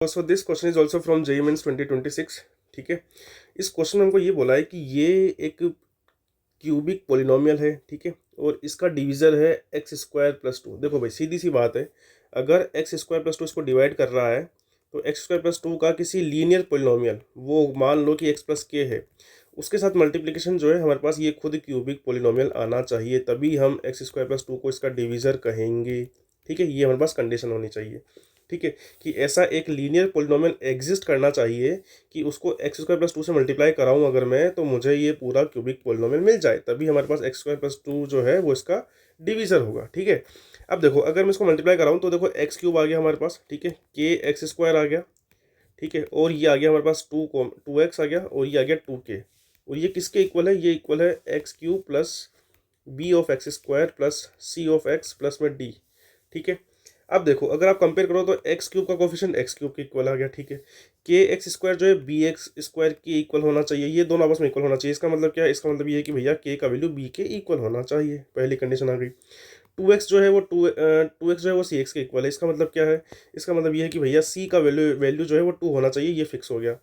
So this question is also from JEE mains 2026। ठीक है, इस क्वेश्चन में हमको ये बोला है कि ये एक क्यूबिक पोलिनोमियल है, ठीक है, और इसका डिवीजर है एक्स स्क्वायर प्लस टू। देखो भाई सीधी सी बात है, अगर एक्स स्क्वायर प्लस टू इसको डिवाइड कर रहा है तो एक्स स्क्वायर प्लस टू का किसी लीनियर पोलिनोमियल, वो मान लो कि एक्स प्लस के है, उसके साथ मल्टीप्लिकेशन जो है हमारे पास ये खुद क्यूबिक पोलिनोमियल आना चाहिए, तभी हम एक्स स्क्वायर प्लस टू को इसका डिवीजर कहेंगे। ठीक है, ये हमारे पास कंडीशन होनी चाहिए। ठीक है, कि ऐसा एक लीनियर पोलिनोमियल एग्जिस्ट करना चाहिए कि उसको एक्स स्क्वायर प्लस टू से मल्टीप्लाई कराऊं अगर मैं, तो मुझे ये पूरा क्यूबिक पोलिनोमियल मिल जाए, तभी हमारे पास एक्स स्क्वायर प्लस टू जो है वो इसका डिवीजर होगा। ठीक है, अब देखो अगर मैं इसको मल्टीप्लाई कराऊं तो देखो एक्स क्यूब आ गया हमारे पास, ठीक है, के एक्स स्क्वायर आ गया, ठीक है, और ये आ गया हमारे पास टू एक्स आ गया, और ये आ गया टू के, और ये किसके इक्वल है, ये इक्वल है x cube plus b of x square plus c of x plus में डी। ठीक है, अब देखो अगर आप कंपेयर करो तो एक्स क्यूब का कोफिशिएंट एक्स क्यूब के इक्वल आ गया, ठीक है, के एक्स स्क्वायर जो है बी एक्स स्क्वायर के इक्वल होना चाहिए, ये दोनों आपस में इक्वल होना चाहिए। इसका मतलब क्या है, इसका मतलब ये है कि भैया के का वैल्यू बी के इक्वल होना चाहिए, पहली कंडीशन आ गई। टू एक्स जो है वो टू एक्स जो है वो सी एक्स के इक्वल है, इसका मतलब क्या है, इसका मतलब ये है कि भैया सी का वैल्यू वैल्यू जो है वो टू होना चाहिए, ये फिक्स हो गया।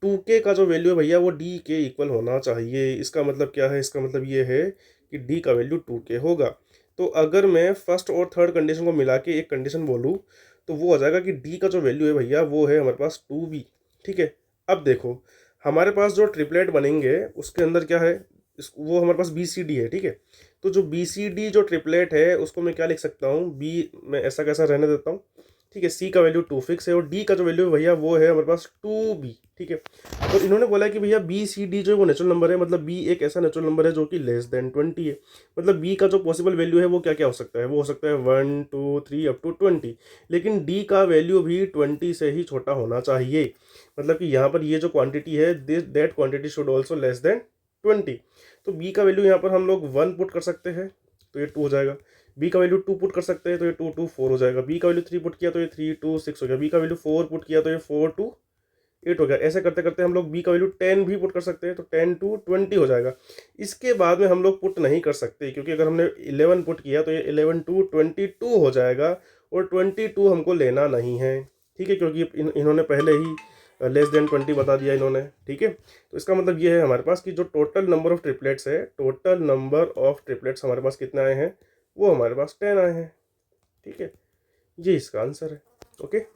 टू के का जो वैल्यू है भैया वो डी के इक्वल होना चाहिए, इसका मतलब क्या है, इसका मतलब ये है कि डी का वैल्यू टू के होगा। तो अगर मैं फर्स्ट और थर्ड कंडीशन को मिला के एक कंडीशन बोलूँ तो वो हो जाएगा कि डी का जो वैल्यू है भैया वो है हमारे पास टू बी। ठीक है, अब देखो हमारे पास जो ट्रिपलेट बनेंगे उसके अंदर क्या है, वो हमारे पास बी सी डी है। ठीक है, तो जो बी सी डी जो ट्रिपलेट है उसको मैं क्या लिख सकता हूँ, बी मैं ऐसा कैसा रहने देता हूँ, ठीक है, सी का वैल्यू टू फिक्स है और डी का जो वैल्यू है भैया वो है हमारे पास टू बी। ठीक है, तो इन्होंने बोला कि भैया बी सी डी जो है वो नेचुरल नंबर है, मतलब बी एक ऐसा नेचुरल नंबर है जो कि लेस देन 20 है, मतलब बी का जो पॉसिबल वैल्यू है वो क्या क्या हो सकता है, वो हो सकता है 1 2 3 अप टू 20, लेकिन डी का वैल्यू भी 20 से ही छोटा होना चाहिए, मतलब कि यहाँ पर ये जो क्वांटिटी है that quantity should also less than 20। तो बी का वैल्यू यहाँ पर हम लोग 1 पुट कर सकते हैं तो ये 2 हो जाएगा, बी का वैल्यू 2 पुट कर सकते हैं तो ये 2 2 4 हो जाएगा, बी का वैल्यू 3 पुट किया तो ये 3 2 6 हो गया, बी का वैल्यू 4 पुट किया तो ये 4 2 8 हो गया। ऐसे करते करते हम लोग बी का वैल्यू 10 भी पुट कर सकते हैं तो 10 टू 20 हो जाएगा। इसके बाद में हम लोग पुट नहीं कर सकते क्योंकि अगर हमने 11 पुट किया तो ये 11 टू 22 हो जाएगा और 22 हमको लेना नहीं है। ठीक है, क्योंकि इन्होंने पहले ही लेस देन 20 बता दिया इन्होंने। ठीक है, तो इसका मतलब ये है हमारे पास कि जो टोटल नंबर ऑफ ट्रिपलेट्स है, टोटल नंबर ऑफ ट्रिपलेट्स हमारे पास कितने आए हैं, वो हमारे पास 10 आए हैं। ठीक है, ये इसका आंसर है। ओके।